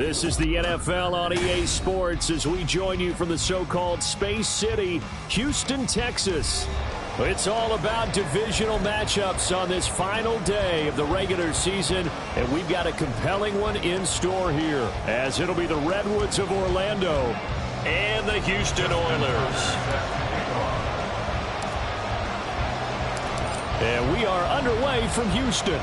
This is the NFL on EA Sports as we join you from the so-called Space City, Houston, Texas. It's all about divisional matchups on this final day of the regular season, and we've got a compelling one in store here, as it'll be the Redwoods of Orlando and the Houston Oilers. And we are underway from Houston.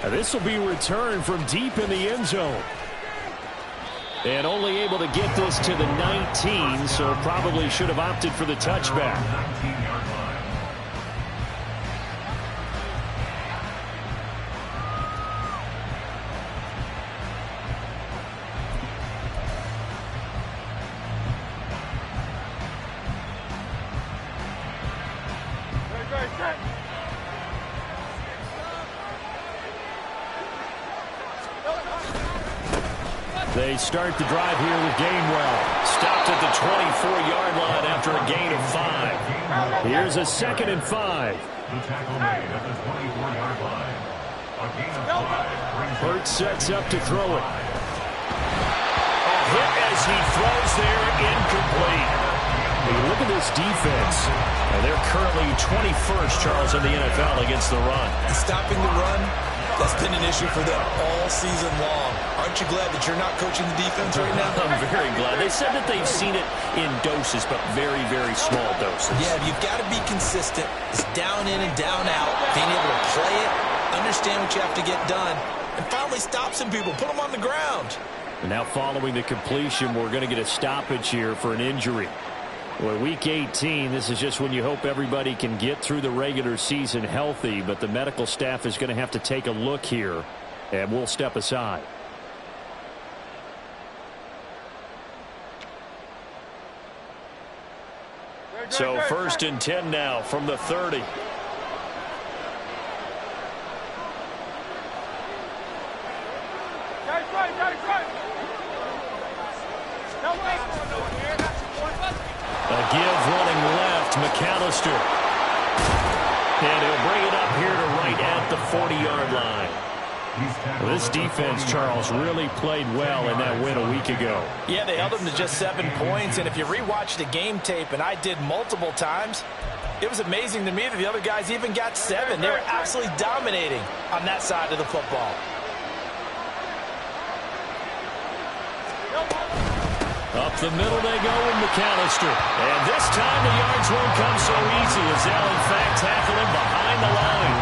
This will be returned from deep in the end zone. And only able to get this to the 19, so probably should have opted for the touchback. They start the drive here with Gainwell. Stopped at the 24-yard line after a gain of 5. Here's a 2nd and 5. The tackle made at the 24-yard line. A gain of 5. Hurts sets up to throw it. A hit as he throws there, incomplete. When you look at this defense, they're currently 21st, Charles, in the NFL against the run. Stopping the run, that's been an issue for them all season long. Aren't you glad that you're not coaching the defense right now? I'm very glad. They said that they've seen it in doses, but very, very small doses. Yeah, you've got to be consistent. It's down in and down out. Being able to play it, understand what you have to get done, and finally stop some people. Put them on the ground. And now following the completion, we're going to get a stoppage here for an injury. Well, Week 18, this is just when you hope everybody can get through the regular season healthy, but the medical staff is going to have to take a look here, and we'll step aside. So 1st and 10 now from the 30. A give running left, McAllister. And he'll bring it up here to right at the 40-yard line. Well, this defense, Charles, really played well in that win a week ago. Yeah, they held them to just 7 points, and if you rewatch the game tape, and I did multiple times, it was amazing to me that the other guys even got 7. They were absolutely dominating on that side of the football. Up the middle they go with McAllister. And this time the yards won't come so easy as they'll in fact tackle him behind the line.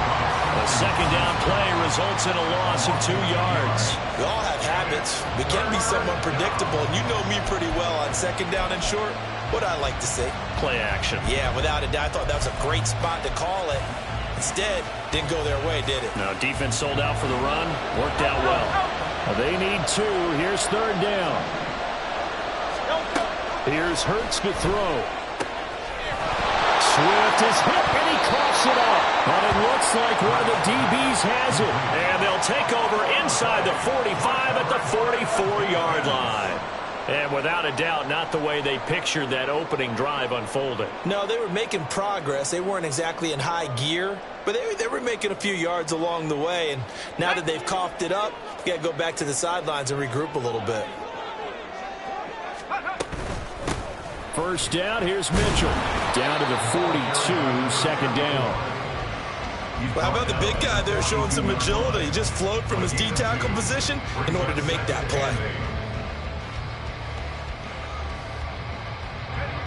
A 2nd down play results in a loss of 2 yards. We all have habits. We can be somewhat predictable, and you know me pretty well on 2nd down and short. What I like to say? Play action. Yeah, without a doubt, I thought that was a great spot to call it. Instead, didn't go their way, did it? No, defense sold out for the run. Worked out well. They need 2. Here's 3rd down. Here's Hurts to throw. Swift is hit, and he coughs it up. But it looks like one of the DBs has it. And they'll take over inside the 45 at the 44-yard line. And without a doubt, not the way they pictured that opening drive unfolding. No, they were making progress. They weren't exactly in high gear, but they were making a few yards along the way. And now that they've coughed it up, you got to go back to the sidelines and regroup a little bit. 1st down, here's Mitchell. Down to the 42, 2nd down. Well, how about the big guy there showing some agility? He just flowed from his D-tackle position in order to make that play.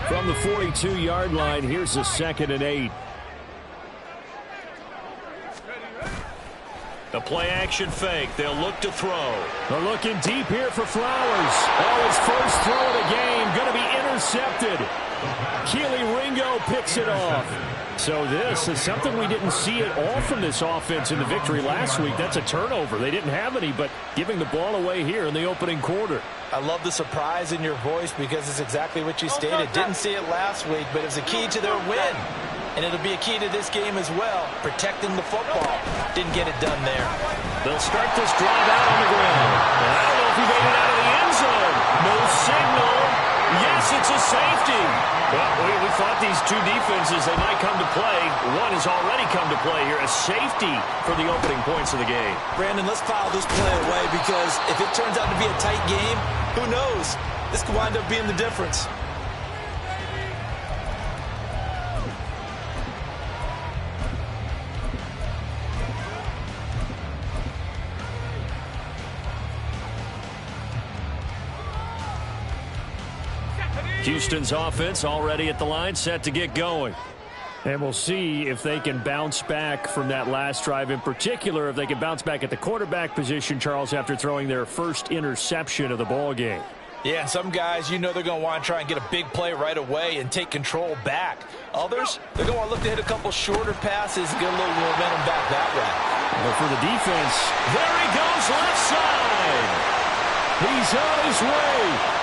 From the 42-yard line, here's a 2nd and 8. The play-action fake. They'll look to throw. They're looking deep here for Flowers. Oh, his first throw of the game. Going to be intercepted. Keely Ringo picks it off. So this is something we didn't see at all from this offense in the victory last week. That's a turnover. They didn't have any, but giving the ball away here in the opening quarter. I love the surprise in your voice because it's exactly what you stated. Didn't see it last week, but it's a key to their win. And it'll be a key to this game as well, protecting the football. Didn't get it done there. They'll start this drive out on the ground. And I don't know if he made it out of the end zone. No signal. Yes, it's a safety. Well, we thought these two defenses, they might come to play. One has already come to play here. A safety for the opening points of the game. Brandon, let's file this play away because if it turns out to be a tight game, who knows? This could wind up being the difference. Houston's offense already at the line, set to get going. And we'll see if they can bounce back from that last drive. In particular, if they can bounce back at the quarterback position, Charles, after throwing their first interception of the ball game. Yeah, and some guys, you know they're going to want to try and get a big play right away and take control back. Others, they're going to want to look to hit a couple shorter passes, get a little momentum back that way. But for the defense, there he goes left side. He's on his way.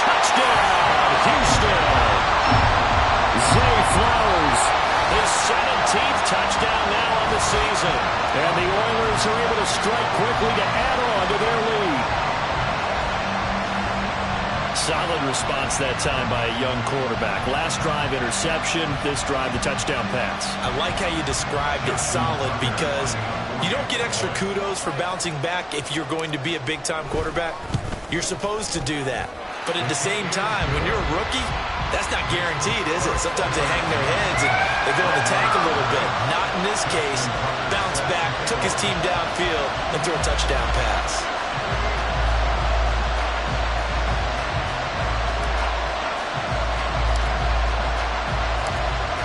Touchdown, Houston. Zay Flowers, his 17th touchdown now on the season. And the Oilers are able to strike quickly to add on to their lead. Solid response that time by a young quarterback. Last drive interception, this drive the touchdown pass. I like how you described it solid because you don't get extra kudos for bouncing back if you're going to be a big-time quarterback. You're supposed to do that. But at the same time, when you're a rookie, that's not guaranteed, is it? Sometimes they hang their heads and they go in the tank a little bit. Not in this case. Bounce back, took his team downfield, and threw a touchdown pass.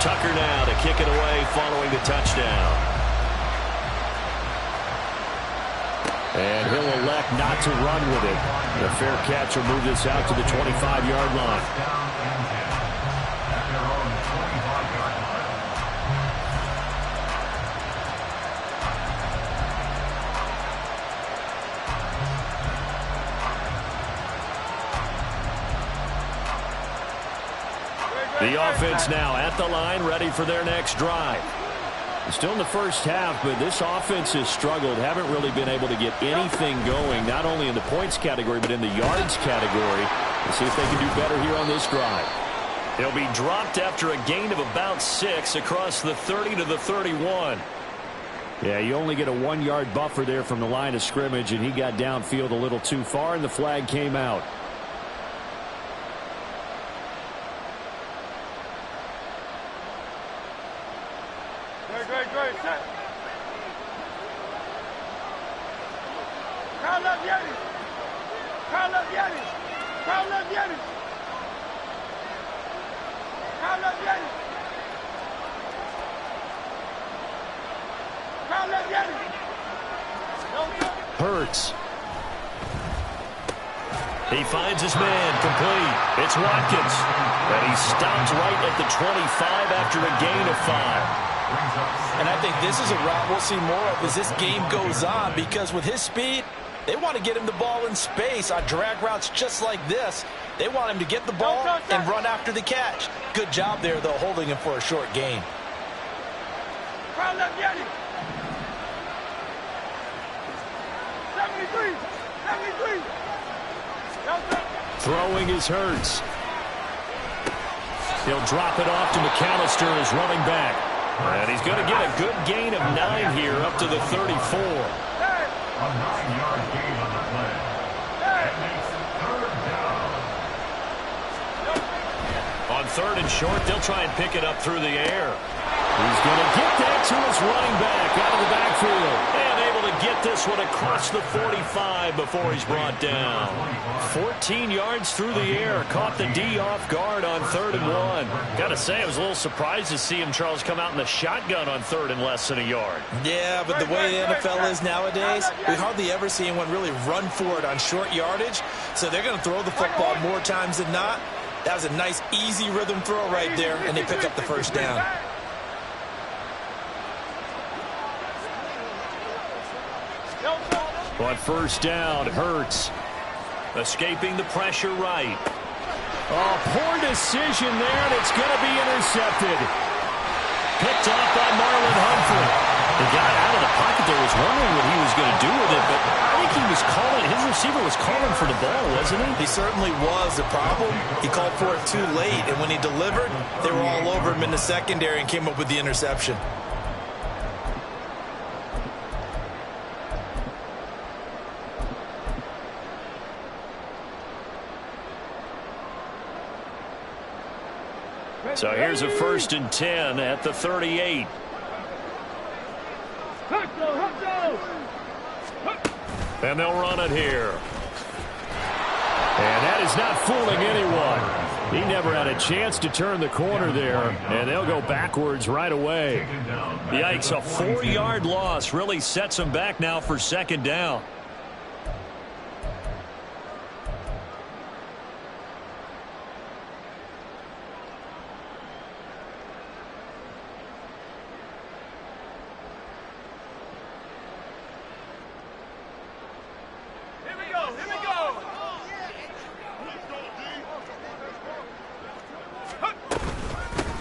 Tucker now to kick it away following the touchdown. And he'll elect not to run with it. The fair catch will move this out to the 25-yard line. The offense now at the line, ready for their next drive. Still in the first half, but this offense has struggled. Haven't really been able to get anything going, not only in the points category, but in the yards category. Let's see if they can do better here on this drive. They'll be dropped after a gain of about 6 across the 30 to the 31. Yeah, you only get a 1-yard buffer there from the line of scrimmage, and he got downfield a little too far, and the flag came out. Hurts. He finds his man complete. It's Watkins. And he stops right at the 25 after a gain of 5. And I think this is a route we'll see more of as this game goes on, because with his speed, they want to get him the ball in space on drag routes just like this. They want him to get the ball and run after the catch. Good job there, though, holding him for a short gain. Throwing is Hurts. He'll drop it off to McAllister as running back. And he's going to get a good gain of 9 here up to the 34. A 9-yard gain on the play. That makes third down. On third and short, they'll try and pick it up through the air. He's going to get that to his running back out of the backfield. And able to get this one across the 45 before he's brought down. 14 yards through the air. Caught the D off guard on 3rd and 1. Got to say, I was a little surprised to see him, Charles, come out in the shotgun on 3rd and less than a yard. Yeah, but the way the NFL is nowadays, we hardly ever see anyone really run for it on short yardage. So they're going to throw the football more times than not. That was a nice, easy rhythm throw right there, and they pick up the first down. On first down, Hurts escaping the pressure right. Oh, poor decision there, and it's going to be intercepted. Picked off by Marlon Humphrey. The guy out of the pocket there was wondering what he was going to do with it, but I think he was his receiver was calling for the ball, wasn't he? He certainly was. The problem, he called for it too late, and when he delivered, they were all over him in the secondary and came up with the interception. So here's a 1st and 10 at the 38. And they'll run it here. And that is not fooling anyone. He never had a chance to turn the corner there, and they'll go backwards right away. Yikes, a 4-yard loss really sets them back now for 2nd down.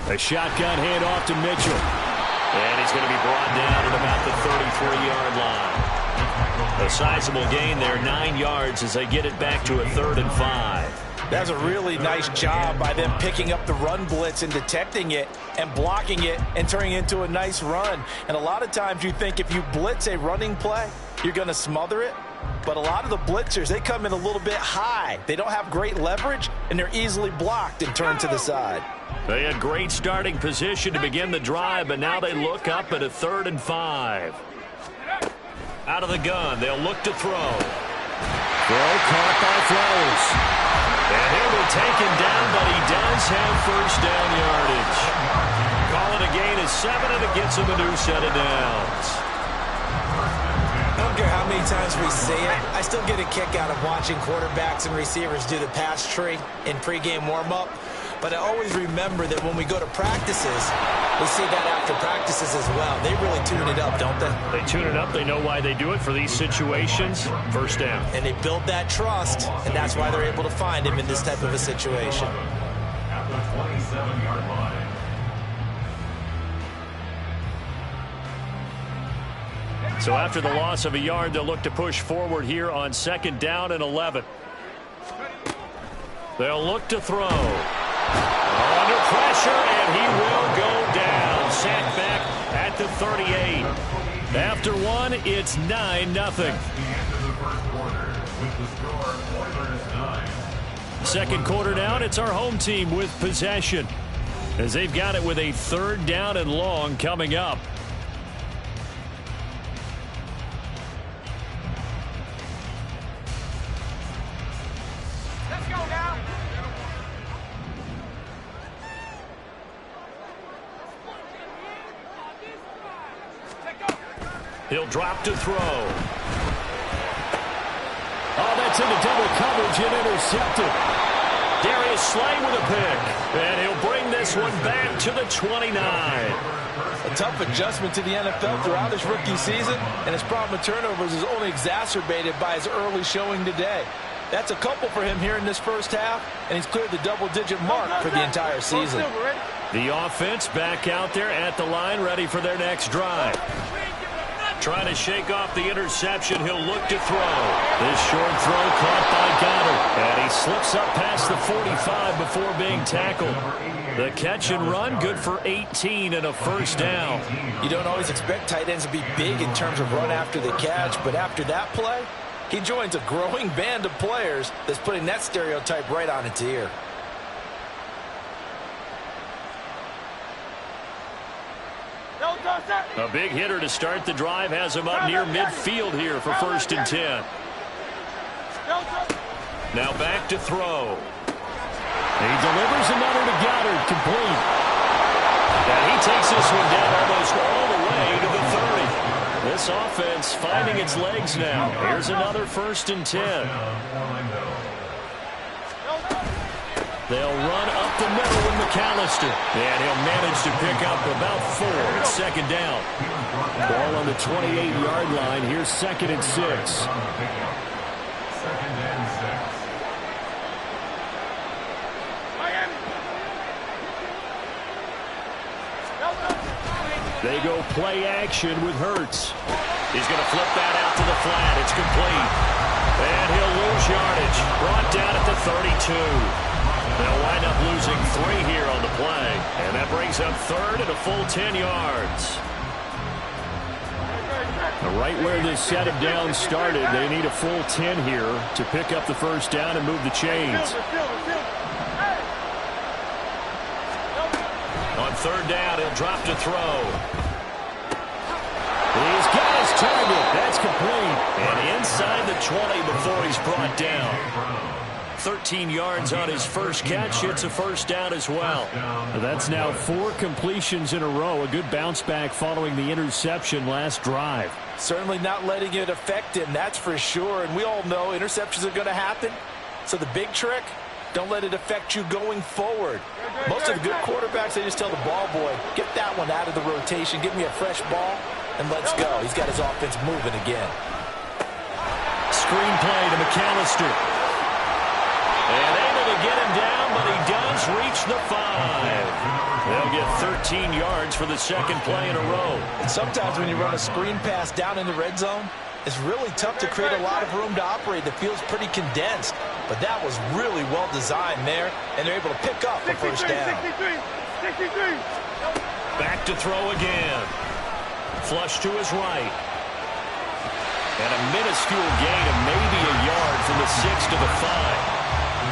A shotgun handoff to Mitchell. And he's going to be brought down at about the 33-yard line. A sizable gain there, 9 yards as they get it back to a 3rd and 5. That's a really nice job by them picking up the run blitz and detecting it and blocking it and turning it into a nice run. And a lot of times you think if you blitz a running play, you're going to smother it. But a lot of the blitzers, they come in a little bit high. They don't have great leverage, and they're easily blocked and turned to the side. They had great starting position to begin the drive, but now they look up at a 3rd and 5. Out of the gun, they'll look to throw. Throw caught by Flowers. And he'll be taken down, but he does have 1st down yardage. Call it a gain of 7, and it gets him a new set of downs. I don't care how many times we say it, I still get a kick out of watching quarterbacks and receivers do the pass tree in pregame warm-up. But I always remember that when we go to practices, we see that after practices as well. They really tune it up, don't they? They tune it up. They know why they do it for these situations. 1st down. And they build that trust, and that's why they're able to find him in this type of a situation. At the 27-yard line. So after the loss of a yard, they'll look to push forward here on 2nd down and 11. They'll look to throw. Under pressure, and he will go down. Sacked back at the 38. After one, it's 9-0. That's the end of the 1st quarter with the score Oilers 9. 2nd quarter down, it's our home team with possession, as they've got it with a 3rd down and long coming up. He'll drop to throw. Oh, that's into double coverage and intercepted. Darius Slay with a pick. And he'll bring this one back to the 29. A tough adjustment to the NFL throughout his rookie season, and his problem with turnovers is only exacerbated by his early showing today. That's a couple for him here in this 1st half, and he's cleared the double-digit mark for the entire season. The offense back out there at the line, ready for their next drive. Trying to shake off the interception. He'll look to throw. This short throw caught by Goddard. And he slips up past the 45 before being tackled. The catch and run, good for 18 and a 1st down. You don't always expect tight ends to be big in terms of run after the catch, but after that play, he joins a growing band of players that's putting that stereotype right on its ear. A big hitter to start the drive has him up near midfield here for 1st and 10. Now back to throw. He delivers another to Goddard, complete. And he takes this one down almost all the way to the 30. This offense finding its legs now. Here's another 1st and 10. They'll run up the middle with McAllister. And he'll manage to pick up about 4 at 2nd down. Ball on the 28-yard line. Here's 2nd and 6. 2nd and 6. They go play action with Hurts. He's going to flip that out to the flat. It's complete. And he'll lose yardage. Brought down at the 32. They'll wind up losing 3 here on the play. And that brings up third and a full 10 yards. Right where this set of downs started, they need a full 10 here to pick up the first down and move the chains. On third down, he'll drop to throw. He's got his target. That's complete. And inside the 20 before he's brought down. 13 yards on his first catch. It's a first down as well. That's now 4 completions in a row. A good bounce back following the interception last drive. Certainly not letting it affect him, that's for sure. And we all know interceptions are going to happen. So the big trick, don't let it affect you going forward. Most of the good quarterbacks, they just tell the ball boy, get that one out of the rotation, give me a fresh ball, and let's go. He's got his offense moving again. Screenplay to McAllister. And able to get him down, but he does reach the 5. They'll get 13 yards for the second play in a row. And sometimes when you run a screen pass down in the red zone, it's really tough to create a lot of room to operate. The field's pretty condensed. But that was really well designed there, and they're able to pick up the first down. 63. Back to throw again. Flush to his right. And a minuscule gain of maybe a yard from the 6 to the 5.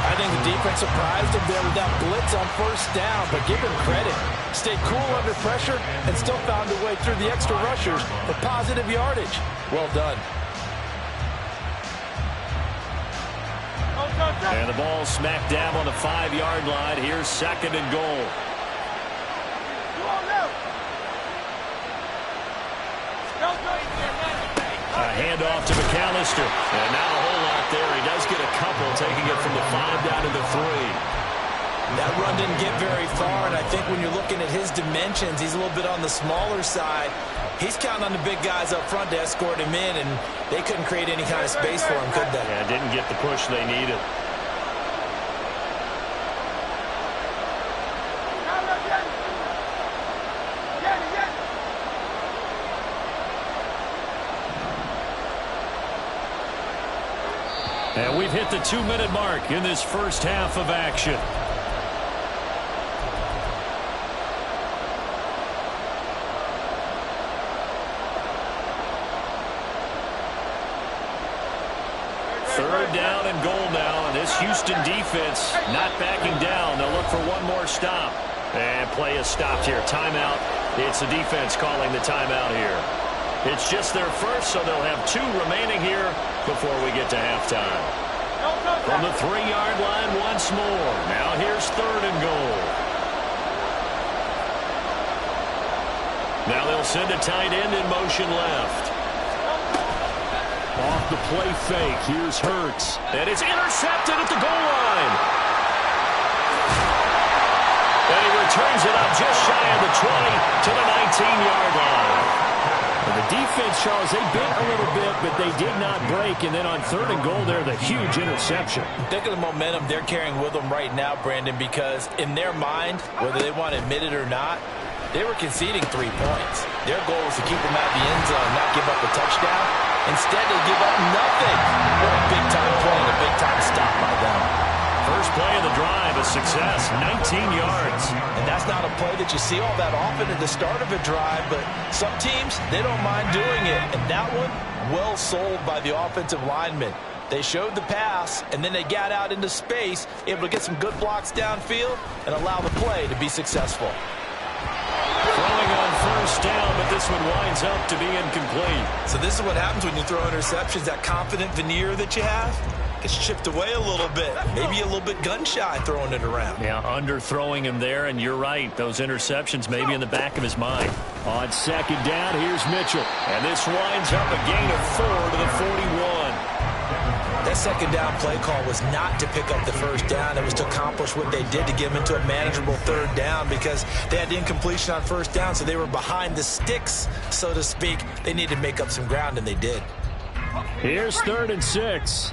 I think the defense surprised him there with that blitz on first down, but give him credit. Stayed cool under pressure and still found a way through the extra rushers for positive yardage. Well done. And the ball smack dab on the 5-yard line. Here's second and goal. A handoff to McAllister. And now a whole lot there. He does get a couple, taking it from the 5 down to the 3. That run didn't get very far, and I think when you're looking at his dimensions, he's a little bit on the smaller side. He's counting on the big guys up front to escort him in, and they couldn't create any kind of space for him, could they? Yeah, didn't get the push they needed. And we've hit the 2-minute mark in this first half of action. Third down and goal now, and this Houston defense not backing down. They'll look for one more stop. And play is stopped here. Timeout. It's the defense calling the timeout here. It's just their first, so they'll have 2 remaining here before we get to halftime. From the 3-yard line once more. Now here's third and goal. Now they'll send a tight end in motion left. Off the play fake. Here's Hurts. And it's intercepted at the goal line. And he returns it up just shy of the 20 to the 19-yard line. And the defense, Charles, they bit a little bit, but they did not break. And then on third and goal there, the huge interception. Think of the momentum they're carrying with them right now, Brandon, because in their mind, whether they want to admit it or not, they were conceding 3 points. Their goal was to keep them out of the end zone, not give up a touchdown. Instead, they give up nothing. What a big-time play and a big-time stop by them. First play of the drive, a success, 19 yards. And that's not a play that you see all that often at the start of a drive, but some teams, they don't mind doing it. And that one, well sold by the offensive lineman. They showed the pass, and then they got out into space, able to get some good blocks downfield and allow the play to be successful. Throwing on first down, but this one winds up to be incomplete. So this is what happens when you throw interceptions, that confident veneer that you have. It's chipped away a little bit. Maybe a little bit gun-shy throwing it around. Yeah, underthrowing him there, and you're right. Those interceptions may be in the back of his mind. On second down, here's Mitchell. And this winds up a gain of 4 to the 41. That second down play call was not to pick up the first down. It was to accomplish what they did to get them into a manageable third down because they had the incompletion on first down, so they were behind the sticks, so to speak. They needed to make up some ground, and they did. Here's 3rd and 6.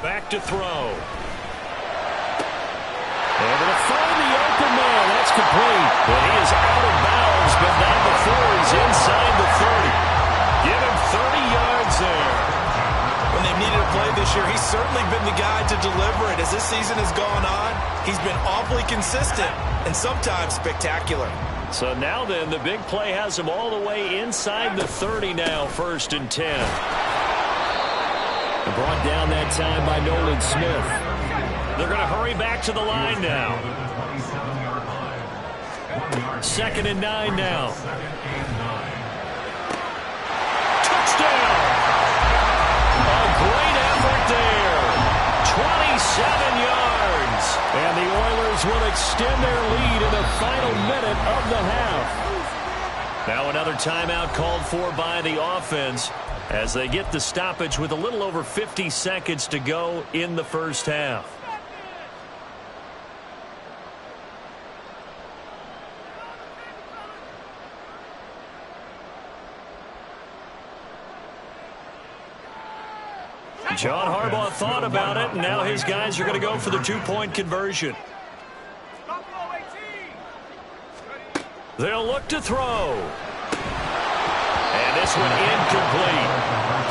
Back to throw. Able to find the open man. That's complete. But he is out of bounds but not before he's inside the 30. Give him 30 yards there. When they've needed a play this year, he's certainly been the guy to deliver it. As this season has gone on, he's been awfully consistent and sometimes spectacular. So now then, the big play has him all the way inside the 30 now, 1st and 10. Brought down that time by Nolan Smith. They're going to hurry back to the line now. 2nd and 9 now. Touchdown! A great effort there. 27 yards. And the Oilers will extend their lead in the final minute of the half. Now another timeout called for by the offense as they get the stoppage with a little over 50 seconds to go in the first half. John Harbaugh thought about it, and now his guys are going to go for the 2-point conversion. They'll look to throw. And this one incomplete.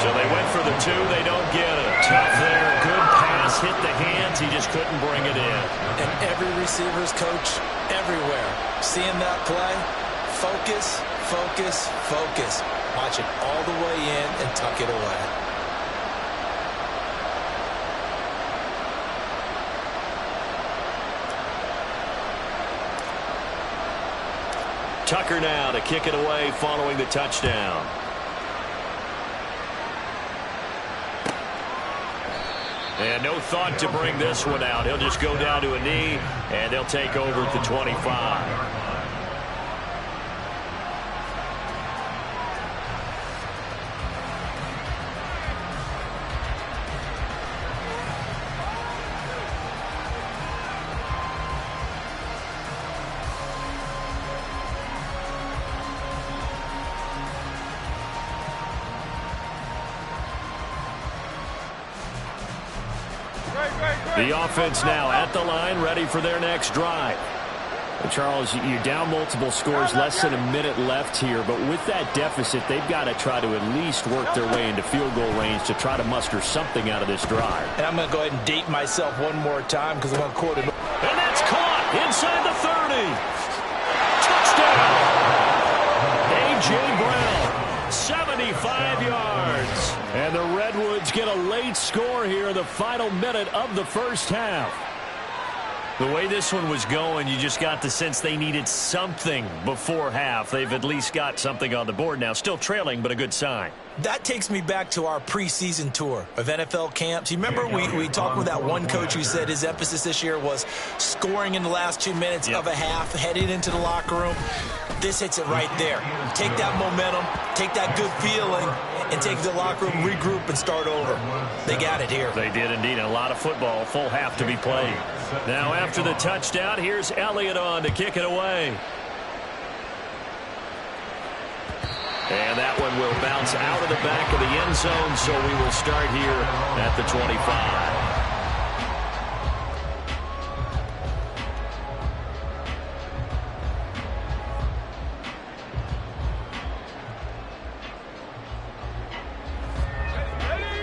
So they went for the 2. They don't get it. Tough there. Good pass. Hit the hands. He just couldn't bring it in. And every receiver's coach everywhere. Seeing that play, focus, focus, focus. Watch it all the way in and tuck it away. Tucker now to kick it away following the touchdown. And no thought to bring this one out. He'll just go down to a knee, and they'll take over at the 25. The offense now at the line, ready for their next drive. And Charles, you're down multiple scores, less than a minute left here, but with that deficit, they've got to try to at least work their way into field goal range to try to muster something out of this drive. And I'm going to go ahead and date myself one more time because I'm going to quote it. And that's caught inside the 30. Touchdown! A.J. Brown, 75 yards. And the Redwoods get a late score here in the final minute of the first half. The way this one was going, you just got the sense they needed something before half. They've at least got something on the board now. Still trailing, but a good sign. That takes me back to our preseason tour of NFL camps. You remember we talked with that one coach who said his emphasis this year was scoring in the last 2 minutes of a half, heading into the locker room. This hits it right there. Take that momentum, take that good feeling, and take the locker room, regroup, and start over. They got it here. They did indeed. A lot of football, full half to be played. Now after the touchdown, here's Elliott on to kick it away. And that one will bounce out of the back of the end zone, so we will start here at the 25.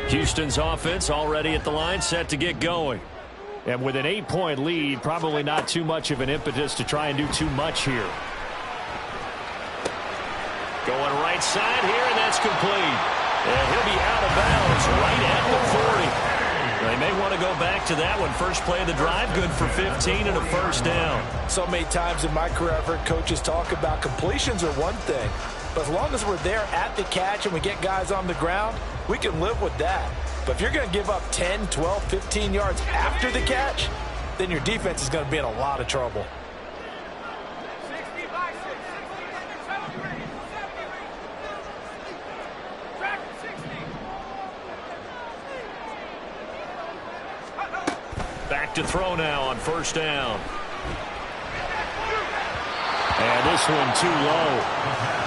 Houston's offense already at the line, set to get going. And with an 8-point lead, probably not too much of an impetus to try and do too much here. Going right side here, and that's complete. And he'll be out of bounds right at the 40. They may want to go back to that one. First play of the drive, good for 15 and a first down. So many times in my career, I've heard coaches talk about completions are one thing. But as long as we're there at the catch and we get guys on the ground, we can live with that. But if you're going to give up 10, 12, 15 yards after the catch, then your defense is going to be in a lot of trouble. Back to throw now on first down. And this one too low.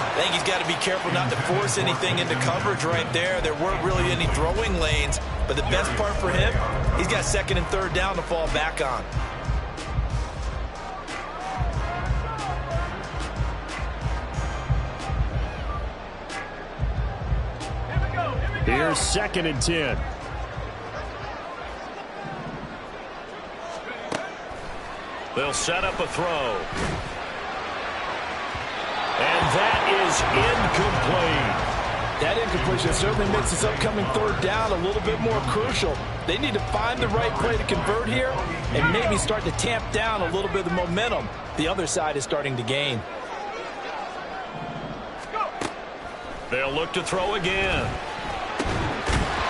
I think he's got to be careful not to force anything into coverage right there. There weren't really any throwing lanes, but the best part for him, he's got second and third down to fall back on. Here's 2nd and 10. They'll set up a throw. And that is incomplete. That incompletion certainly makes this upcoming 3rd down a little bit more crucial. They need to find the right play to convert here and maybe start to tamp down a little bit of the momentum the other side is starting to gain. They'll look to throw again.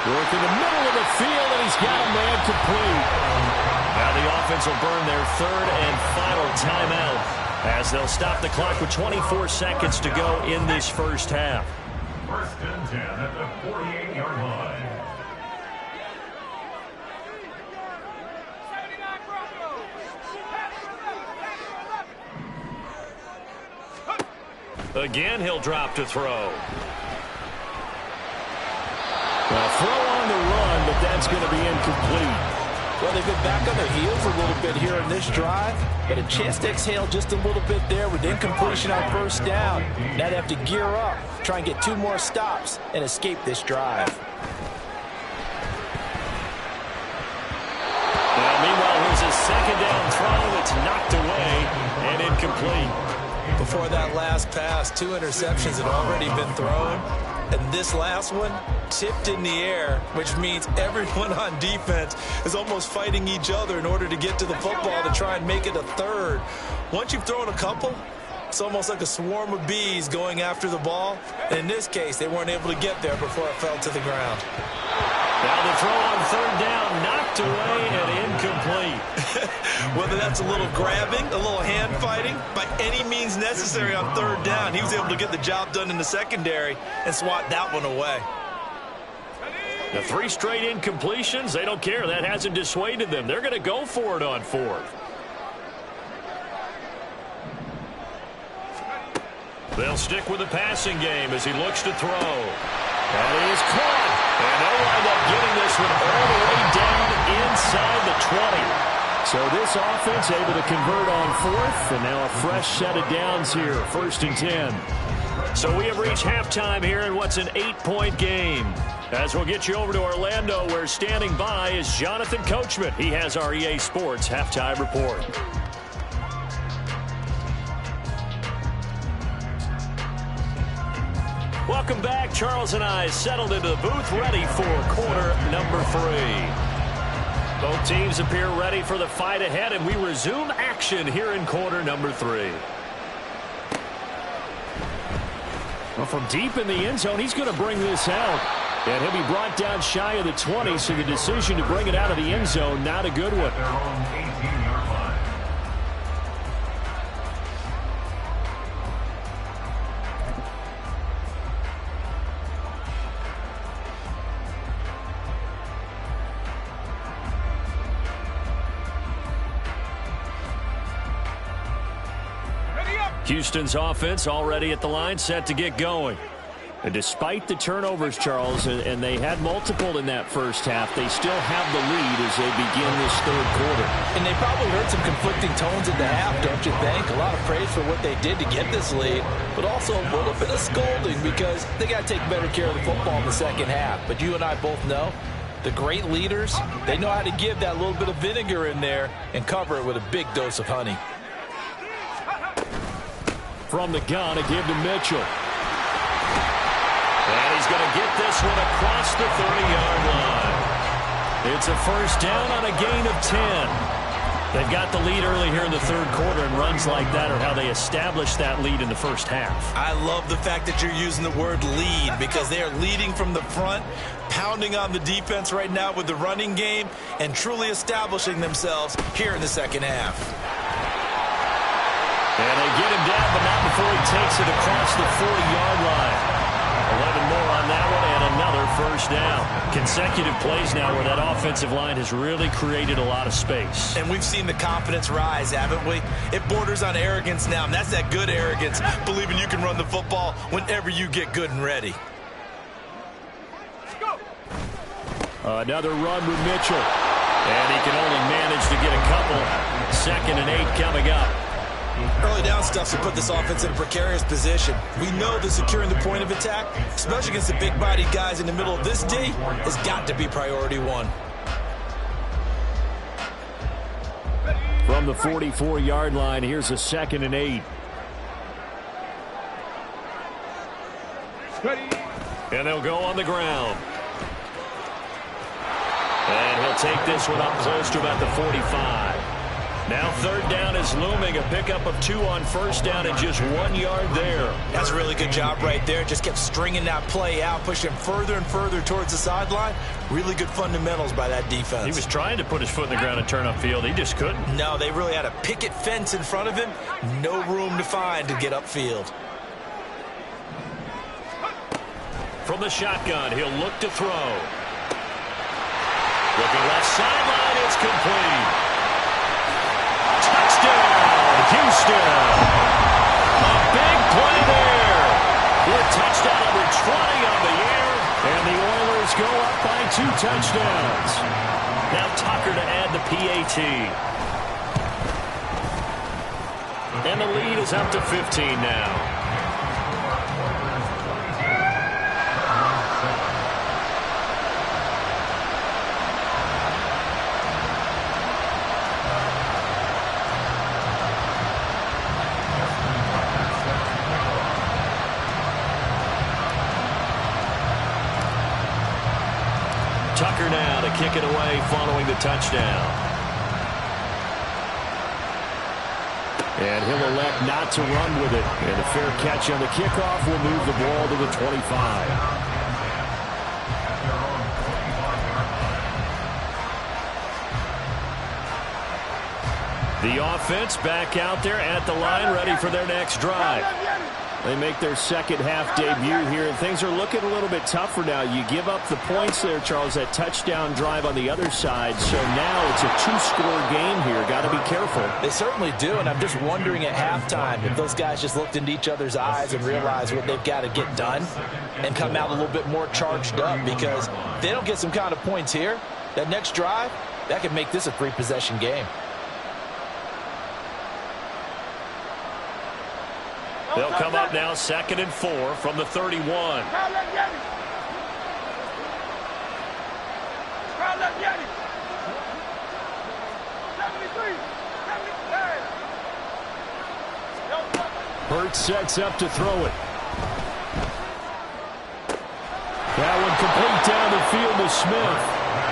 Work in the middle of the field, and he's got a man complete. Now the offense will burn their 3rd and final timeout as they'll stop the clock with 24 seconds to go in this first half. 1st and 10 at the 48-yard line. Again, he'll drop to throw. Well, throw on the run, but that's going to be incomplete. Well, they've been back on their heels a little bit here in this drive, but a chance to exhale just a little bit there with incompletion on 1st down. Now they have to gear up, try and get 2 more stops, and escape this drive. Well, meanwhile, here's a 2nd down throw that's knocked away and incomplete. Before that last pass, 2 interceptions had already been thrown. And this last one tipped in the air, which means everyone on defense is almost fighting each other in order to get to the football to try and make it a 3rd. Once you've thrown a couple, it's almost like a swarm of bees going after the ball. And in this case, they weren't able to get there before it fell to the ground. Now the throw on 3rd down, knocked away and incomplete. Whether that's a little grabbing, a little hand fighting, by any means necessary on 3rd down, he was able to get the job done in the secondary and swat that one away. The 3 straight incompletions, they don't care. That hasn't dissuaded them. They're going to go for it on 4th. They'll stick with the passing game as he looks to throw. And he is caught. And they'll wind up getting this one all the way down inside the 20. So this offense able to convert on 4th, and now a fresh set of downs here, 1st and 10. So we have reached halftime here in what's an 8-point game. As we'll get you over to Orlando, where standing by is Jonathan Coachman. He has our EA Sports halftime report. Welcome back. Charles and I settled into the booth, ready for quarter number 3. Both teams appear ready for the fight ahead, and we resume action here in quarter number 3. Well, from deep in the end zone, he's going to bring this out. And he'll be brought down shy of the 20, so the decision to bring it out of the end zone, not a good one. Their own 18-yard line. Houston's offense already at the line, set to get going. And despite the turnovers, Charles, and they had multiple in that first half, they still have the lead as they begin this 3rd quarter. And they probably heard some conflicting tones at the half, don't you think? A lot of praise for what they did to get this lead, but also a little bit of scolding because they got to take better care of the football in the second half. But you and I both know the great leaders, they know how to give that little bit of vinegar in there and cover it with a big dose of honey. From the gun, a give to Mitchell. And he's going to get this one across the 30-yard line. It's a 1st down on a gain of 10. They've got the lead early here in the 3rd quarter, and runs like that are how they established that lead in the first half. I love the fact that you're using the word lead because they are leading from the front, pounding on the defense right now with the running game, and truly establishing themselves here in the second half. And they get him down, but not before he takes it across the 40-yard line. 11 more on that one, and another 1st down. Consecutive plays now where that offensive line has really created a lot of space. And we've seen the confidence rise, haven't we? It borders on arrogance now, and that's that good arrogance, believing you can run the football whenever you get good and ready. Another run with Mitchell. And he can only manage to get a couple. 2nd and 8 coming up. Early down stuff to put this offense in a precarious position. We know that securing the point of attack, especially against the big-bodied guys in the middle of this D, has got to be priority one. From the 44-yard line, here's a 2nd and 8. And they'll go on the ground. And he'll take this one up close to about the 45. Now 3rd down is looming. A pickup of 2 on 1st down and just 1 yard there. That's a really good job right there. Just kept stringing that play out, pushing him further and further towards the sideline. Really good fundamentals by that defense. He was trying to put his foot in the ground and turn upfield. He just couldn't. No, they really had a picket fence in front of him. No room to find to get upfield. From the shotgun, he'll look to throw. Looking left sideline, it's complete. Touchdown, Houston. A big play there. With touchdown number 20 on the air. And the Oilers go up by 2 touchdowns. Now Tucker to add the PAT. And the lead is up to 15 now. Tucker now to kick it away following the touchdown. And he'll elect not to run with it. And a fair catch on the kickoff will move the ball to the 25. The offense back out there at the line, ready for their next drive. They make their second half debut here, and things are looking a little bit tougher now. You give up the points there, Charles, that touchdown drive on the other side. So now it's a 2-score game here. Got to be careful. They certainly do, and I'm just wondering at halftime if those guys just looked into each other's eyes and realized what they've got to get done and come out a little bit more charged up, because if they don't get some kind of points here, that next drive, that could make this a 3-possession game. They'll come up now 2nd and 4 from the 31. Hurts sets up to throw it. That one complete down the field to Smith.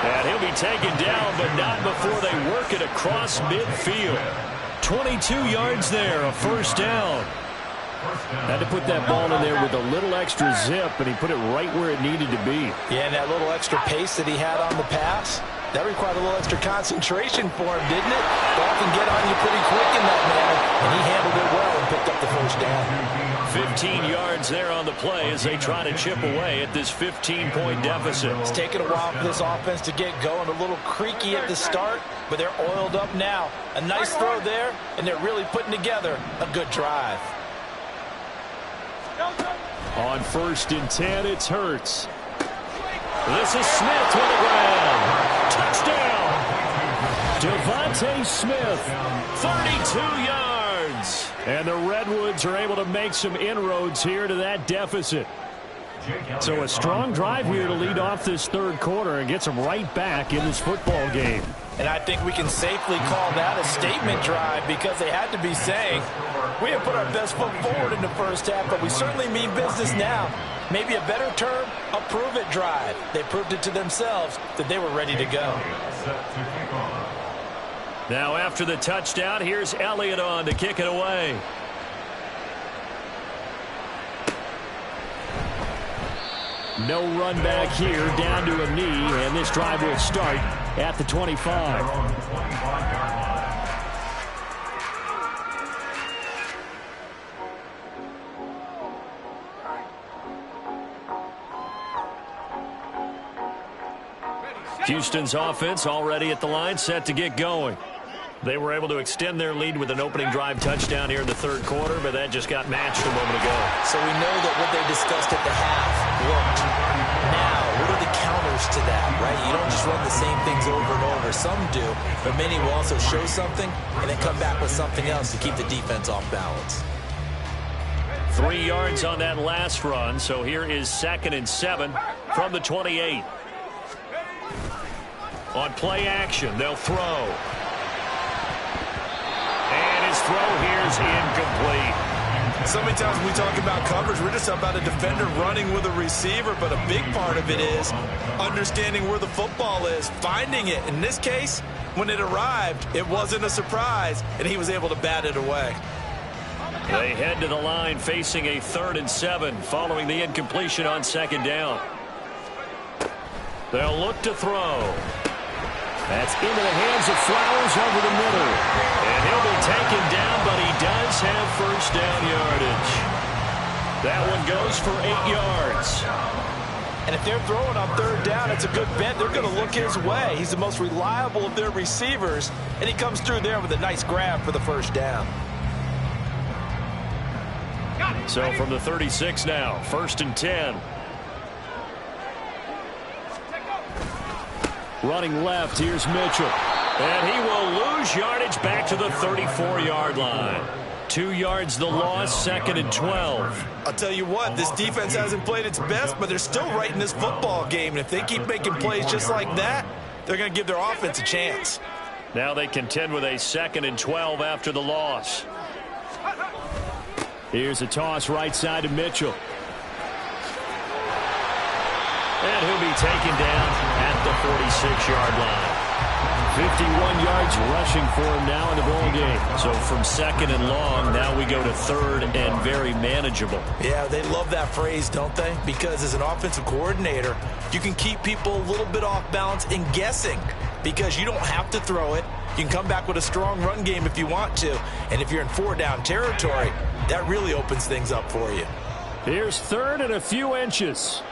And he'll be taken down, but not before they work it across midfield. 22 yards there, a 1st down. Had to put that ball in there with a little extra zip, and he put it right where it needed to be. Yeah, and that little extra pace that he had on the pass, that required a little extra concentration for him, didn't it? Ball can get on you pretty quick in that manner, and he handled it well and picked up the 1st down. 15 yards there on the play as they try to chip away at this 15-point deficit. It's taken a while for this offense to get going, a little creaky at the start, but they're oiled up now. A nice throw there, and they're really putting together a good drive. On 1st and 10, it's Hurts. This is Smith to the ground. Touchdown! Devontae Smith, 32 yards. And the Redwoods are able to make some inroads here to that deficit. So a strong drive here to lead off this 3rd quarter and gets them right back in this football game. And I think we can safely call that a statement drive, because they had to be saying, we have put our best foot forward in the 1st half, but we certainly mean business now. Maybe a better term, a prove-it drive. They proved it to themselves that they were ready to go. Now after the touchdown, here's Elliott on to kick it away. No run back here, down to a knee, and this drive will start at the 25. Houston's offense already at the line, set to get going. They were able to extend their lead with an opening drive touchdown here in the 3rd quarter, but that just got matched a moment ago. So we know that what they discussed at the half worked. Now, what are the counters to that, right? You don't just run the same things over and over. Some do, but many will also show something and then come back with something else to keep the defense off balance. 3 yards on that last run, so here is 2nd and 7 from the 28. On play action, they'll throw. And his throw here is incomplete. So many times when we talk about coverage, we're just about a defender running with a receiver, but a big part of it is understanding where the football is, finding it. In this case, when it arrived, it wasn't a surprise, and he was able to bat it away. They head to the line facing a 3rd and 7 following the incompletion on 2nd down. They'll look to throw. That's into the hands of Flowers over the middle. And he'll be taken down, but he does have first down yardage. That one goes for 8 yards. And if they're throwing on 3rd down, it's a good bet. They're going to look his way. He's the most reliable of their receivers, and he comes through there with a nice grab for the first down. So from the 36 now, 1st and 10. Running left, here's Mitchell. And he will lose yardage back to the 34-yard line. 2 yards the loss, 2nd and 12. I'll tell you what, this defense hasn't played its best, but they're still right in this football game. And if they keep making plays just like that, they're going to give their offense a chance. Now they contend with a 2nd and 12 after the loss. Here's a toss right side to Mitchell. And he'll be taken down at the 46-yard line. 51 yards rushing for him now in the ball game. So from 2nd and long, now we go to 3rd and very manageable. Yeah, they love that phrase, don't they? Because as an offensive coordinator, you can keep people a little bit off balance and guessing because you don't have to throw it. You can come back with a strong run game if you want to. And if you're in 4-down territory, that really opens things up for you. Here's 3rd and a few inches.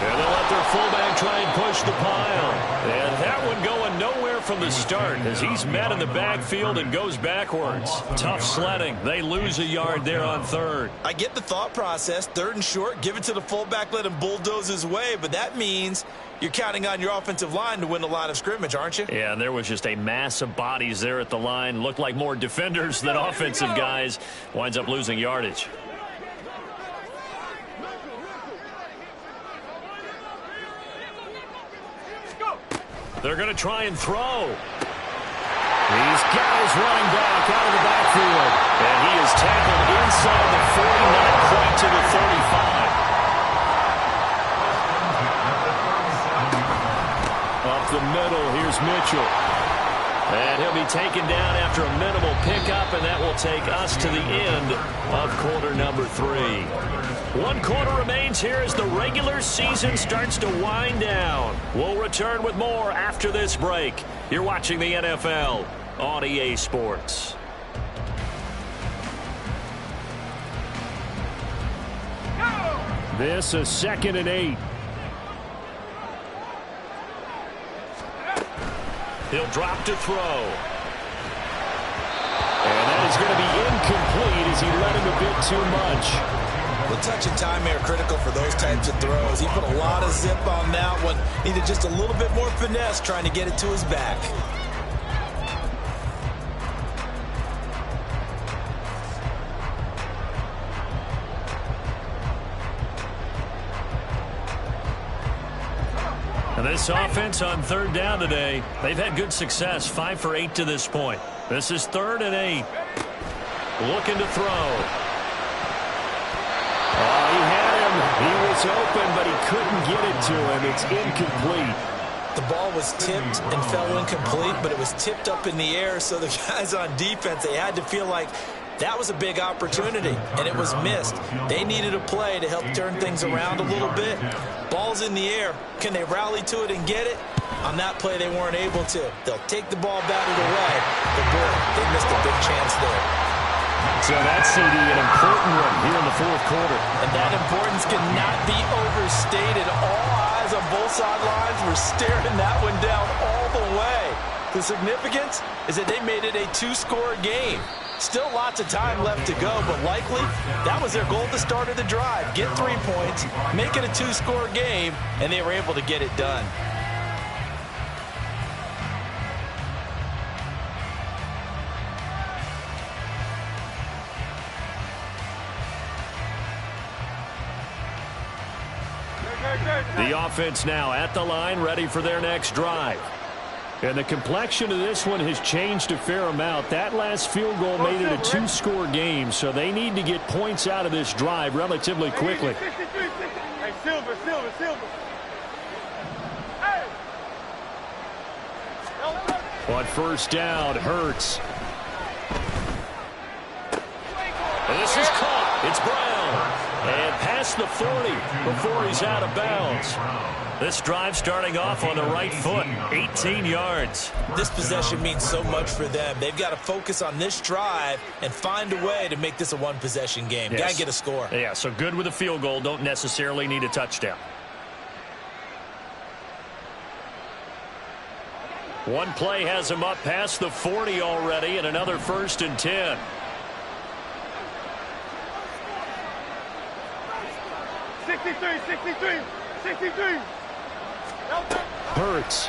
And they'll let their fullback try and push the pile. And that one going nowhere from the start as he's met in the backfield and goes backwards. Tough sledding. They lose a yard there on 3rd. I get the thought process. 3rd and short, give it to the fullback, let him bulldoze his way. But that means you're counting on your offensive line to win the line of scrimmage, aren't you? Yeah, and there was just a mass of bodies there at the line. Looked like more defenders than offensive guys. Winds up losing yardage. They're going to try and throw. These guys running back out of the backfield. And he is tackled inside the 40, not quite to the 35. Up the middle, here's Mitchell. And he'll be taken down after a minimal pickup, and that will take us to the end of quarter number 3. 1 quarter remains here as the regular season starts to wind down. We'll return with more after this break. You're watching the NFL on EA Sports. This is 2nd and 8. He'll drop to throw. And that is going to be incomplete as he let him a bit too much. The touch and timing are critical for those types of throws. He put a lot of zip on that one. Needed just a little bit more finesse trying to get it to his back. And this offense on 3rd down today, they've had good success, 5 for 8 to this point. This is 3rd and 8. Looking to throw. Oh, he had him. He was open, but he couldn't get it to him. It's incomplete. The ball was tipped and fell incomplete, but it was tipped up in the air, so the guys on defense, they had to feel like that was a big opportunity, and it was missed. They needed a play to help turn things around a little bit. Ball's in the air. Can they rally to it and get it? On that play, they weren't able to. They'll take the ball batted away, but boy, they missed a big chance there. So that's an important one here in the 4th quarter. And that importance cannot be overstated. All eyes on both sidelines were staring that one down all the way. The significance is that they made it a 2-score game. Still lots of time left to go, but likely that was their goal at the start of the drive. Get 3 points, make it a 2-score game, and they were able to get it done. The offense now at the line, ready for their next drive. And the complexion of this one has changed a fair amount. That last field goal made it a 2-score game, so they need to get points out of this drive relatively quickly. Hey, Silver. Hey. On first down, Hurts. This is caught. It's Brown. And past the 40 before he's out of bounds. This drive starting off on the right foot, 18 yards. This possession means so much for them. They've got to focus on this drive and find a way to make this a one-possession game. Yes. Got to get a score. Yeah, so good with a field goal. Don't necessarily need a touchdown. One play has him up past the 40 already, and another 1st and 10. Hurts.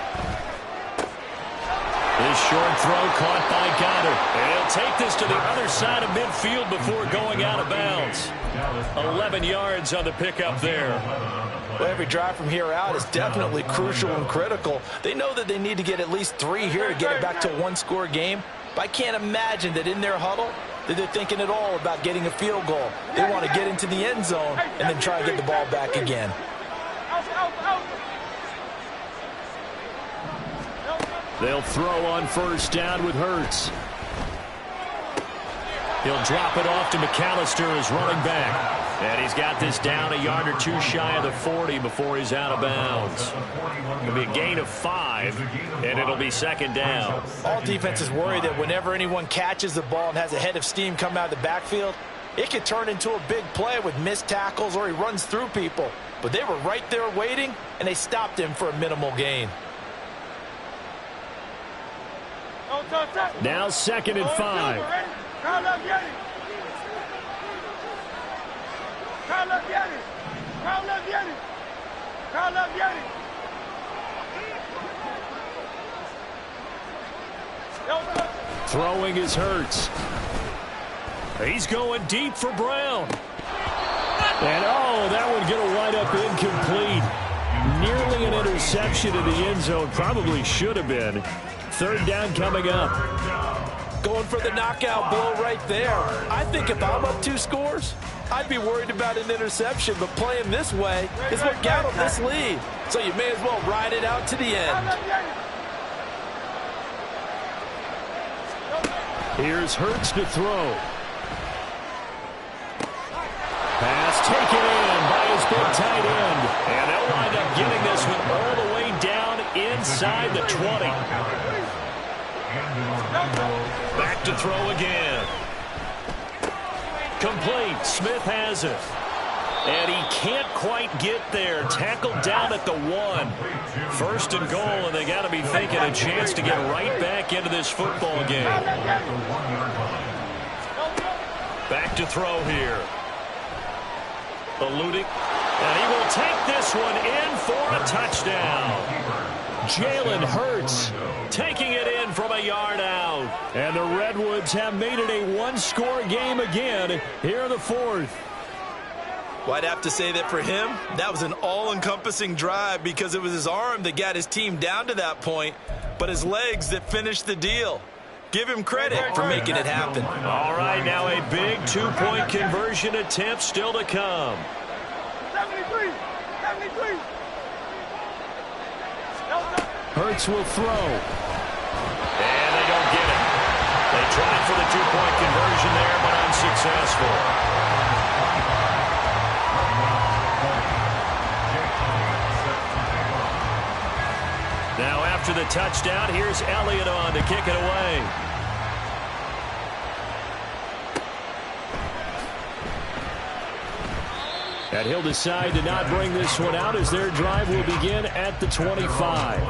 His short throw caught by Goddard. And he'll take this to the other side of midfield before going out of bounds. 11 yards on the pickup there. Well, every drive from here out is definitely crucial and critical. They know that they need to get at least 3 here to get it back to a 1-score game. But I can't imagine that in their huddle that they're thinking at all about getting a field goal. They want to get into the end zone and then try to get the ball back again. They'll throw on first down with Hurts. He'll drop it off to McAllister as running back. And he's got this down a yard or 2 shy of the 40 before he's out of bounds. It'll be a gain of 5, and it'll be 2nd down. All defenses worry that whenever anyone catches the ball and has a head of steam come out of the backfield, it could turn into a big play with missed tackles or he runs through people. But they were right there waiting, and they stopped him for a minimal gain. Now 2nd and 5. Throwing is Hurts. He's going deep for Brown. And that would get a wind up incomplete. Nearly an interception in the end zone. Probably should have been. 3rd down coming up. Going for the knockout blow right there. I think if I'm up 2 scores, I'd be worried about an interception, but playing this way is what got them this lead. So you may as well ride it out to the end. Here's Hurts to throw. Pass taken in by his big tight end. And they'll wind up getting this one all the way down inside the 20. Back to throw again. Complete. Smith has it. And he can't quite get there. Tackled down at the 1. 1st and goal, and they got to be thinking a chance to get right back into this football game. Back to throw here. Eluding. And he will take this one in for a touchdown. Jalen Hurts taking it in from a yard out. And the Redwoods have made it a 1-score game again here in the 4th. Well, I'd have to say that for him, that was an all-encompassing drive because it was his arm that got his team down to that point, but his legs that finished the deal. Give him credit for making it happen. All right, now a big 2-point conversion attempt still to come. 73. Hurts will throw. And they don't get it. They tried for the 2-point conversion there, but unsuccessful. Now after the touchdown, here's Elliott on to kick it away. And he'll decide to not bring this one out as their drive will begin at the 25.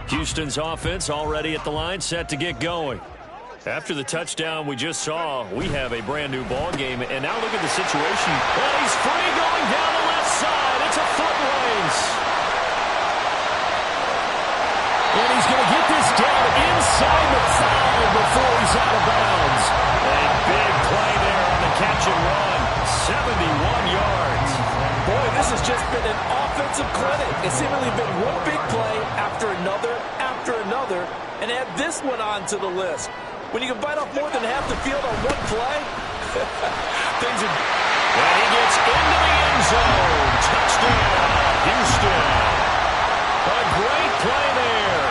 Houston's offense already at the line, set to get going. After the touchdown we just saw, we have a brand new ball game. And now look at the situation. And he's free going down the left side. It's a foot race. And he's going to get this down inside the 5 before he's out of bounds. A big play there on the catch and run. 71 yards. Boy, this has just been an offensive clinic. It's seemingly been one big play after another, and add this one on to the list. When you can bite off more than half the field on one play, things are... And he gets into the end zone. Touchdown, Houston. A great play there.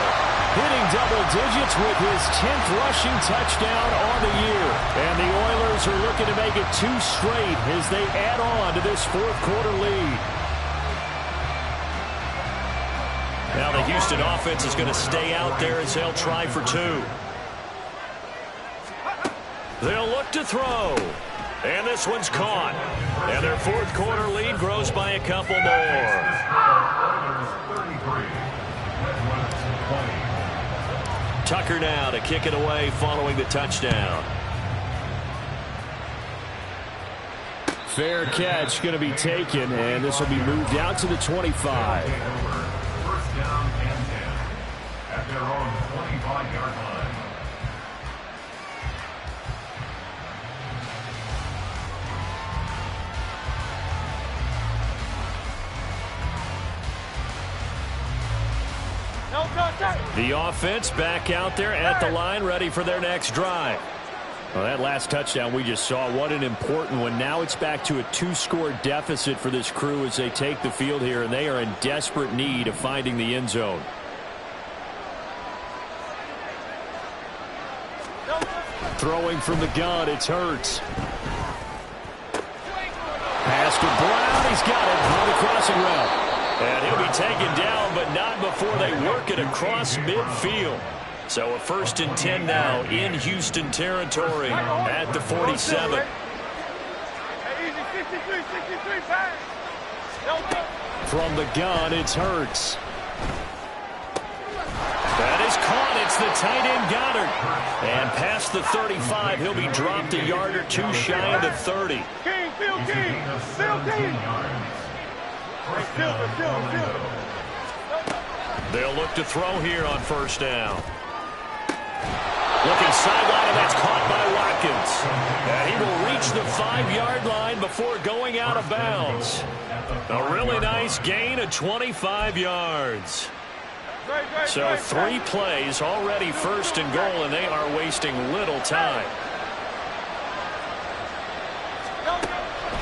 Hitting double digits with his 10th rushing touchdown on the year. And the Oilers are looking to make it 2 straight as they add on to this fourth quarter lead. Now the Houston offense is going to stay out there as they'll try for 2. They'll look to throw. And this one's caught. And their fourth quarter lead grows by a couple more. Tucker now to kick it away following the touchdown. Fair catch going to be taken, and this will be moved out to the 25. First down and 10 at their own 25-yard line. No contact. The offense back out there at the line, ready for their next drive. Well, that last touchdown we just saw, what an important one. Now it's back to a 2-score deficit for this crew as they take the field here, and they are in desperate need of finding the end zone. Throwing from the gun, it's Hurts. Pass to Brown, he's got it on the crossing route. And he'll be taken down, but not before they work it across midfield. So a 1st and 10 now in Houston territory at the 47. From the gun, it's Hurts. That is caught. It's the tight end Goddard. And past the 35, he'll be dropped a yard or 2 shy of the 30. They'll look to throw here on 1st down. Looking sideline, and that's caught by Watkins. And he will reach the 5-yard line before going out of bounds. A really nice gain of 25 yards. So 3 plays already 1st and goal, and they are wasting little time.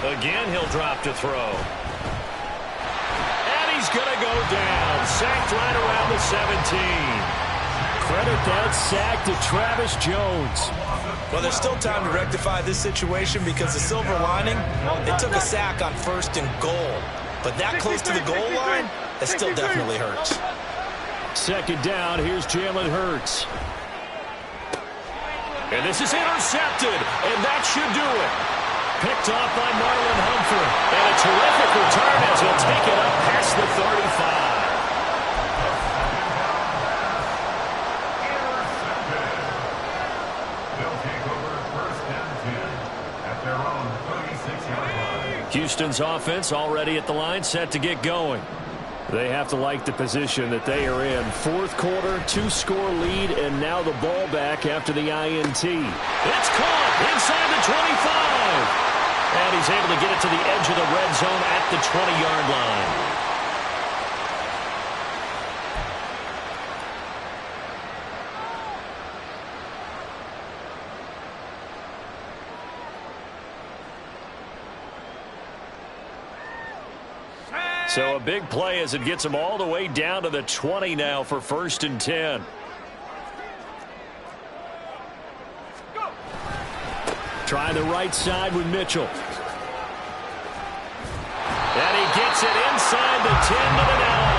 Again, he'll drop to throw. And he's going to go down. Sacked right around the 17. Credit that sack to Travis Jones. Well, there's still time to rectify this situation because the silver lining, they took a sack on 1st and goal. But that close to the goal line, that still definitely hurts. 2nd down, here's Jalen Hurts. And this is intercepted, and that should do it. Picked off by Marlon Humphrey. And a terrific return as he'll take it up past the 35. Houston's offense already at the line, set to get going. They have to like the position that they are in. 4th quarter, 2-score lead, and now the ball back after the INT. It's caught inside the 25. And he's able to get it to the edge of the red zone at the 20-yard line. So a big play as it gets them all the way down to the 20 now for 1st and 10. Try the right side with Mitchell. And he gets it inside the 10 to the 9.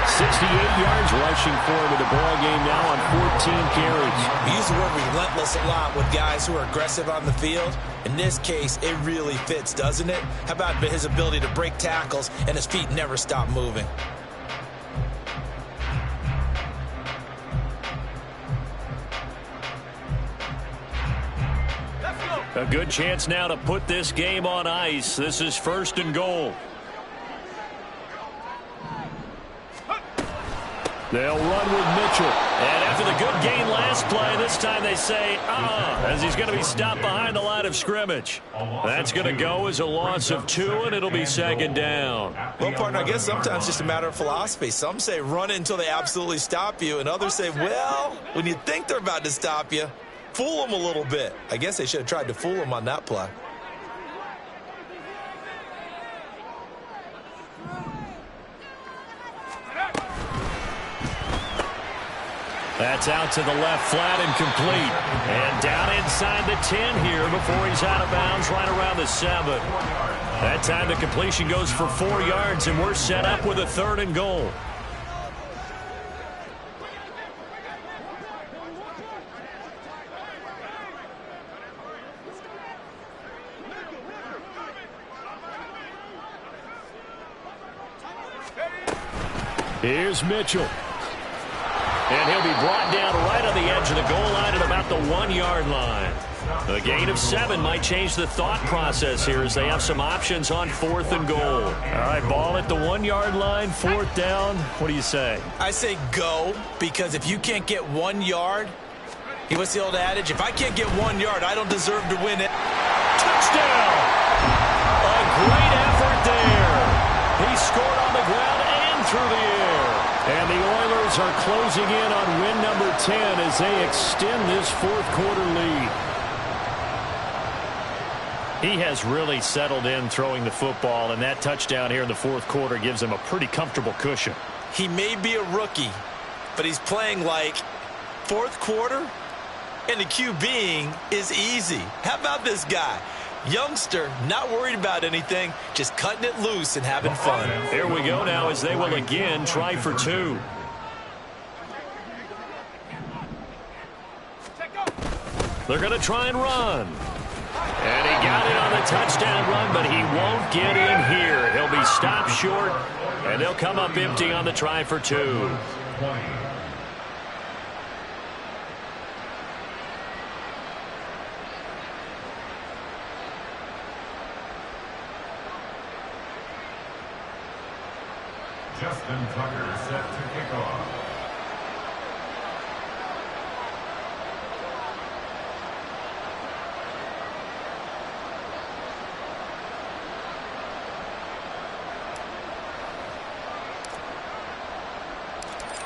68 yards rushing for him in the ball game now on 14 carries. We use the word relentless a lot with guys who are aggressive on the field. In this case, it really fits, doesn't it? How about his ability to break tackles and his feet never stop moving? A good chance now to put this game on ice. This is 1st and goal. They'll run with Mitchell. And after the good gain last play, this time they say, as he's going to be stopped behind the line of scrimmage. That's going to go as a loss of 2, and it'll be 2nd down. Well, partner, I guess sometimes it's just a matter of philosophy. Some say run until they absolutely stop you, and others say, well, when you think they're about to stop you, fool them a little bit. I guess they should have tried to fool them on that play. That's out to the left, flat and complete. And down inside the 10 here before he's out of bounds, right around the 7. That time the completion goes for 4 yards, and we're set up with a 3rd and goal. Here's Mitchell. And he'll be brought down right on the edge of the goal line at about the 1-yard line. A gain of 7 might change the thought process here as they have some options on 4th and goal. All right, ball at the 1-yard line, 4th down. What do you say? I say go, because if you can't get 1 yard, what's the old adage? If I can't get 1 yard, I don't deserve to win it. Touchdown! A great effort there. He scored on the ground and through the air. And the Oilers are closing in on win number 10 as they extend this 4th quarter lead. He has really settled in throwing the football, and that touchdown here in the 4th quarter gives him a pretty comfortable cushion. He may be a rookie, but he's playing like 4th quarter, and the QBing is easy. How about this guy? Youngster, not worried about anything, just cutting it loose and having fun. Here we go now as they will again try for 2. They're going to try and run. And he got it on the touchdown run, but he won't get in here. He'll be stopped short, and they'll come up empty on the try for 2. Justin Tucker set to kick off.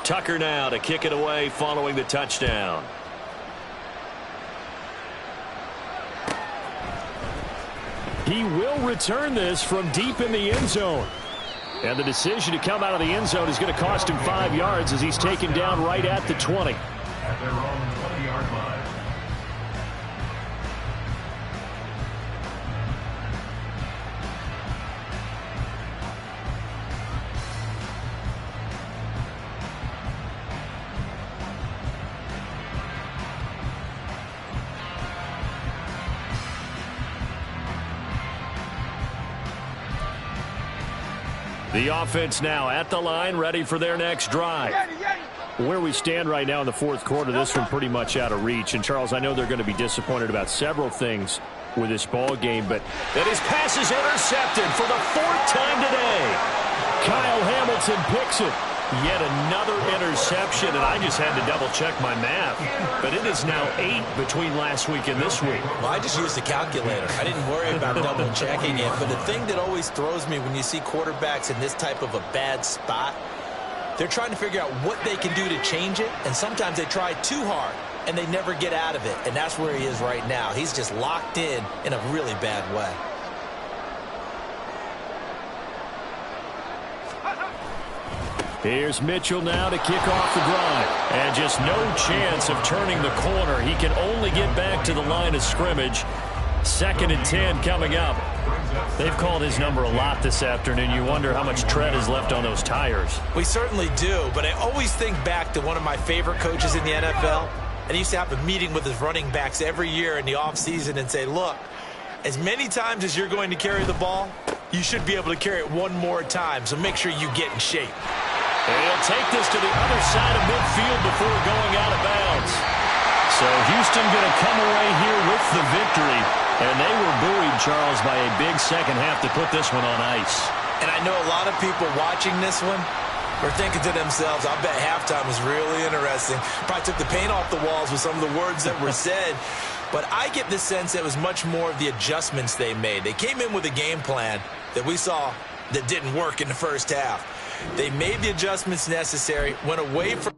Tucker now to kick it away following the touchdown. He will return this from deep in the end zone. And the decision to come out of the end zone is going to cost him 5 yards as he's taken down right at the 20. At their own 20-yard line. The offense now at the line, ready for their next drive. Where we stand right now in the 4th quarter, this one pretty much out of reach. And, Charles, I know they're going to be disappointed about several things with this ball game, but that his pass is intercepted for the 4th time today. Kyle Hamilton picks it. Yet another interception, and I just had to double-check my math. But it is now 8 between last week and this week. Well, I just used the calculator. I didn't worry about double-checking it. But the thing that always throws me when you see quarterbacks in this type of a bad spot, they're trying to figure out what they can do to change it, and sometimes they try too hard, and they never get out of it. And that's where he is right now. He's just locked in a really bad way. Here's Mitchell now to kick off the drive. And just no chance of turning the corner. He can only get back to the line of scrimmage. 2nd and 10 coming up. They've called his number a lot this afternoon. You wonder how much tread is left on those tires. We certainly do, but I always think back to one of my favorite coaches in the NFL. And he used to have a meeting with his running backs every year in the offseason and say, look, as many times as you're going to carry the ball, you should be able to carry it one more time, so make sure you get in shape. And he'll take this to the other side of midfield before going out of bounds. So Houston going to come away here with the victory. And they were buoyed, Charles, by a big second half to put this one on ice. And I know a lot of people watching this one were thinking to themselves, I bet halftime was really interesting. Probably took the paint off the walls with some of the words that were said. But I get the sense it was much more of the adjustments they made. They came in with a game plan that we saw that didn't work in the first half. They made the adjustments necessary, went away from